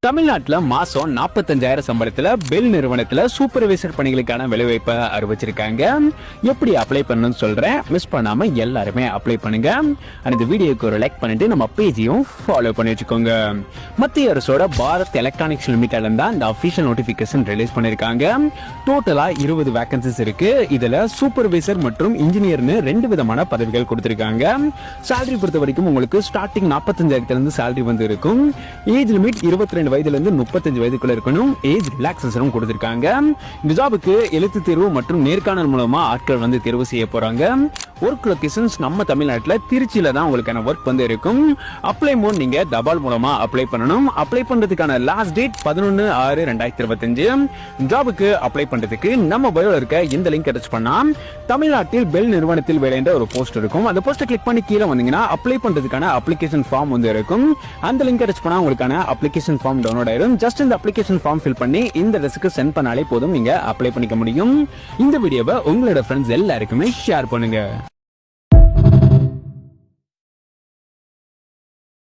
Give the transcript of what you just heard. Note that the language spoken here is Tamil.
தமிழ்நாட்டுல மாசம் 45,000 சம்பளத்துல பெல் நிறுவனத்துல சூப்பர்வைசர் பணிகளுக்கான வேலைவாய்ப்பை அறிவிச்சிருக்காங்க. எப்படி அப்ளை பண்ணணும்னு சொல்றேன், மிஸ் பண்ணாம எல்லாருமே அப்ளை பண்ணுங்க. இந்த வீடியோக்கு ஒரு லைக் பண்ணிட்டு நம்ம பேஜையும் ஃபாலோ பண்ணி வச்சுக்கோங்க. மத்திய அரசோட பாரத் எலக்ட்ரானிக்ஸ் லிமிடெட்ல இருந்தா இந்த அபிஷியல் நோட்டிபிகேஷன் ரிலீஸ் பண்ணிருக்காங்க. டோட்டலா 20 வேகன்சிஸ் இருக்கு. இதுல சூப்பர்வைசர் மற்றும் இன்ஜினியர்னு 2 விதமான பதவிகள் கொடுத்திருக்காங்க. சேலரி பொறுத்த வரைக்கும் உங்களுக்கு ஸ்டார்டிங் 45,000 இருந்து சேலரி வந்து இருக்கும். ஏஜ் லிமிட் 22 வயதுல இருந்து 35 வயதுக்குள்ள இருக்கணும். ஏஜ் ரிலாக்சேஷனும் கொடுத்திருக்காங்க. இந்த ஜாபுக்கு எழுத்து தேர்வு மற்றும் நேர்காணல் மூலமா ஆட்கள் வந்து தேர்வு செய்ய போறாங்க. ஒர்க் லொகேஷன்ஸ் நம்ம தமிழ்நாட்டுல திருச்சியில தான் உங்களுக்கான ஒர்க் வந்து இருக்கும். அப்ளை மோட் நீங்க தபால் மூலமா அப்ளை பண்ணணும். அப்ளை பண்றதுக்கான லாஸ்ட் டேட் 11/6/2025. ஜாபுக்கு அப்ளை பண்றதுக்கு நம்ம பயோல இருக்க இந்த லிங்க் டச் பண்ணா தமிழ்நாட்டில் பெல் நிறுவனத்தில் வேலைன்ற ஒரு போஸ்ட் இருக்கும். அந்த போஸ்ட்டை கிளிக் பண்ணி கீழே வந்தீங்கன்னா அப்ளை பண்றதுக்கான அப்ளிகேஷன் ஃபார்ம் வந்து இருக்கும். அந்த லிங்க் டச் பண்ணா உங்களுக்கான அப்ளிகேஷன் ஃபார்ம் டவுன்லோட் ஆயிடும். ஜஸ்ட் இந்த அப்ளிகேஷன் ஃபார்ம் ஃபில் பண்ணி இந்த அட்ரஸ்க்கு சென்ட் பண்ணாலே போதும், நீங்க அப்ளை பண்ணிக்க முடியும். இந்த வீடியோவை உங்களோட ஃப்ரெண்ட்ஸ் எல்லாருக்குமே ஷேர் பண்ணுங்க.